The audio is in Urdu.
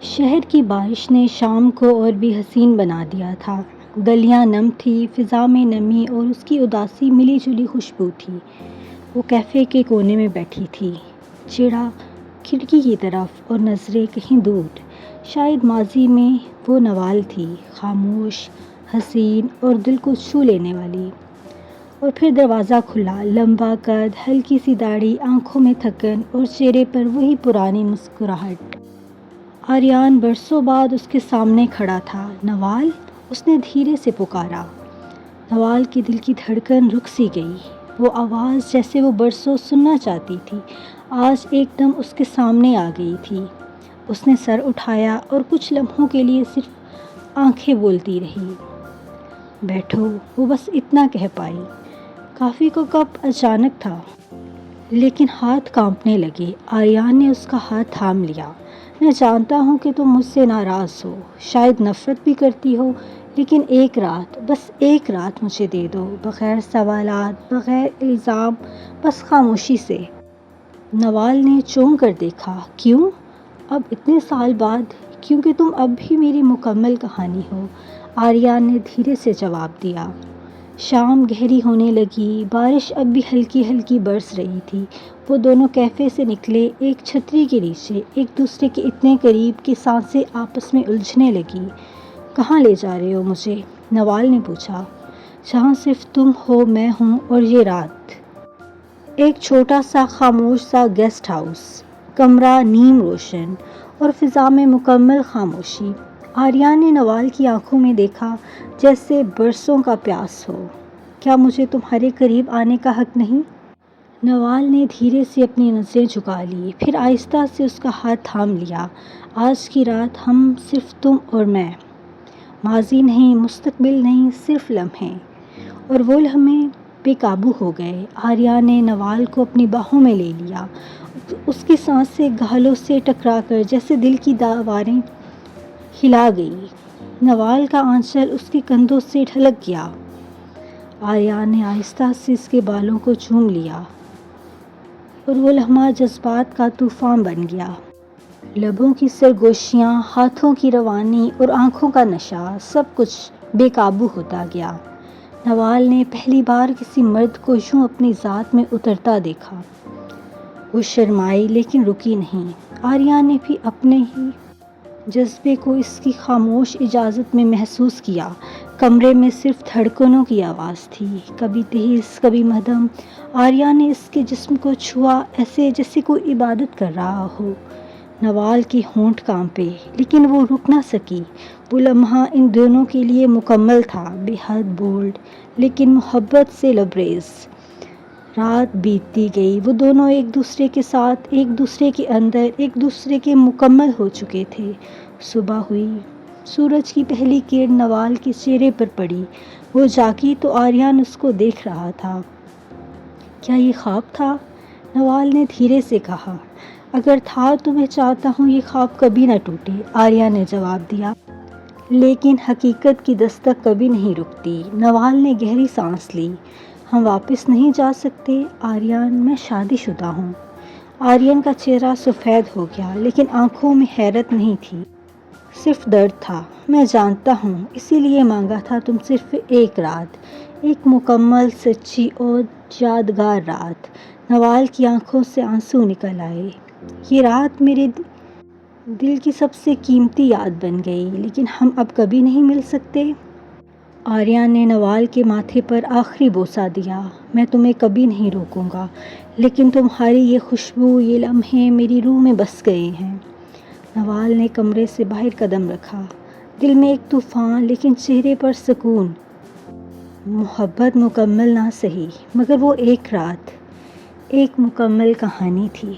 شہر کی بارش نے شام کو اور بھی حسین بنا دیا تھا۔ گلیاں نم تھی، فضا میں نمی اور اس کی اداسی ملی جلی خوشبو تھی۔ وہ کیفے کے کونے میں بیٹھی تھی، چہرہ کھڑکی کی طرف اور نظریں کہیں دور۔ شاید ماضی میں وہ نوال تھی، خاموش، حسین اور دل کو چھو لینے والی۔ اور پھر دروازہ کھلا، لمبا قد، ہلکی سی داڑھی، آنکھوں میں تھکن اور چہرے پر وہی پرانی مسکراہٹ۔ آریان برسوں بعد اس کے سامنے کھڑا تھا۔ نوال، اس نے دھیرے سے پکارا۔ نوال کے دل کی دھڑکن رک سی گئی۔ وہ آواز جیسے وہ برسوں سننا چاہتی تھی، آج ایک دم اس کے سامنے آ گئی تھی۔ اس نے سر اٹھایا اور کچھ لمحوں کے لیے صرف آنکھیں بولتی رہی۔ بیٹھو، وہ بس اتنا کہہ پائی۔ کافی کا کپ اچانک تھا، لیکن ہاتھ کانپنے لگے۔ آریان نے اس کا ہاتھ تھام لیا۔ میں جانتا ہوں کہ تم مجھ سے ناراض ہو، شاید نفرت بھی کرتی ہو، لیکن ایک رات، بس ایک رات مجھے دے دو، بغیر سوالات، بغیر الزام، بس خاموشی سے۔ نوال نے چونک کر دیکھا۔ کیوں؟ اب اتنے سال بعد؟ کیونکہ تم اب بھی میری مکمل کہانی ہو، آریان نے دھیرے سے جواب دیا۔ شام گہری ہونے لگی، بارش اب بھی ہلکی ہلکی برس رہی تھی۔ وہ دونوں کیفے سے نکلے، ایک چھتری کے نیچے، ایک دوسرے کے اتنے قریب کہ سانسیں آپس میں الجھنے لگیں۔ کہاں لے جا رہے ہو مجھے؟ نوال نے پوچھا۔ جہاں صرف تم ہو، میں ہوں اور یہ رات۔ ایک چھوٹا سا خاموش سا گیسٹ ہاؤس، کمرہ نیم روشن اور فضا میں مکمل خاموشی۔ آریان نے نوال کی آنکھوں میں دیکھا، جیسے برسوں کا پیاس ہو۔ کیا مجھے تمہارے قریب آنے کا حق نہیں؟ نوال نے دھیرے سے اپنی نظریں جھکا لی، پھر آہستہ سے اس کا ہاتھ تھام لیا۔ آج کی رات ہم، صرف تم اور میں۔ ماضی نہیں، مستقبل نہیں، صرف لمحے۔ اور وہ لمحے بے قابو ہو گئے۔ آریان نے نوال کو اپنی باہوں میں لے لیا، اس کی سانسیں گالوں سے ٹکرا کر جیسے دل کی دیواریں ہلا گئی۔ نوال کا آنچل اس کے کندھوں سے ڈھلک گیا۔ آریان نے آہستہ سے اس کے بالوں کو چوم لیا، اور وہ لمحہ جذبات کا طوفان بن گیا۔ لبوں کی سرگوشیاں، ہاتھوں کی روانی اور آنکھوں کا نشہ، سب کچھ بے قابو ہوتا گیا۔ نوال نے پہلی بار کسی مرد کو یوں اپنی ذات میں اترتا دیکھا۔ وہ شرمائی لیکن رکی نہیں۔ آریان نے بھی اپنے ہی جذبے کو اس کی خاموش اجازت میں محسوس کیا۔ کمرے میں صرف دھڑکنوں کی آواز تھی، کبھی تیز، کبھی مدھم۔ آریان نے اس کے جسم کو چھوا، ایسے جیسے کوئی عبادت کر رہا ہو۔ نوال کے ہونٹ کانپے، لیکن وہ رک نہ سکی۔ وہ لمحہ ان دونوں کے لیے مکمل تھا، بے حد بولڈ، لیکن محبت سے لبریز۔ رات بیتتی گئی، وہ دونوں ایک دوسرے کے ساتھ، ایک دوسرے کے اندر، ایک دوسرے کے مکمل ہو چکے تھے۔ صبح ہوئی، سورج کی پہلی کرن نوال کے چہرے پر پڑی۔ وہ جاگی تو آریان اس کو دیکھ رہا تھا۔ کیا یہ خواب تھا؟ نوال نے دھیرے سے کہا۔ اگر تھا تو میں چاہتا ہوں یہ خواب کبھی نہ ٹوٹے، آریان نے جواب دیا۔ لیکن حقیقت کی دستک کبھی نہیں رکتی۔ نوال نے گہری سانس لی۔ ہم واپس نہیں جا سکتے آریان، میں شادی شدہ ہوں۔ آریان کا چہرہ سفید ہو گیا، لیکن آنکھوں میں حیرت نہیں تھی، صرف درد تھا۔ میں جانتا ہوں، اسی لیے مانگا تھا تم صرف ایک رات، ایک مکمل، سچی اور یادگار رات۔ نوال کی آنکھوں سے آنسو نکل آئے۔ یہ رات میرے دل کی سب سے قیمتی یاد بن گئی، لیکن ہم اب کبھی نہیں مل سکتے۔ آریان نے نوال کے ماتھے پر آخری بوسہ دیا۔ میں تمہیں کبھی نہیں روکوں گا، لیکن تمہاری یہ خوشبو، یہ لمحے میری روح میں بس گئے ہیں۔ نوال نے کمرے سے باہر قدم رکھا، دل میں ایک طوفان، لیکن چہرے پر سکون۔ محبت مکمل نہ سہی، مگر وہ ایک رات، ایک مکمل کہانی تھی۔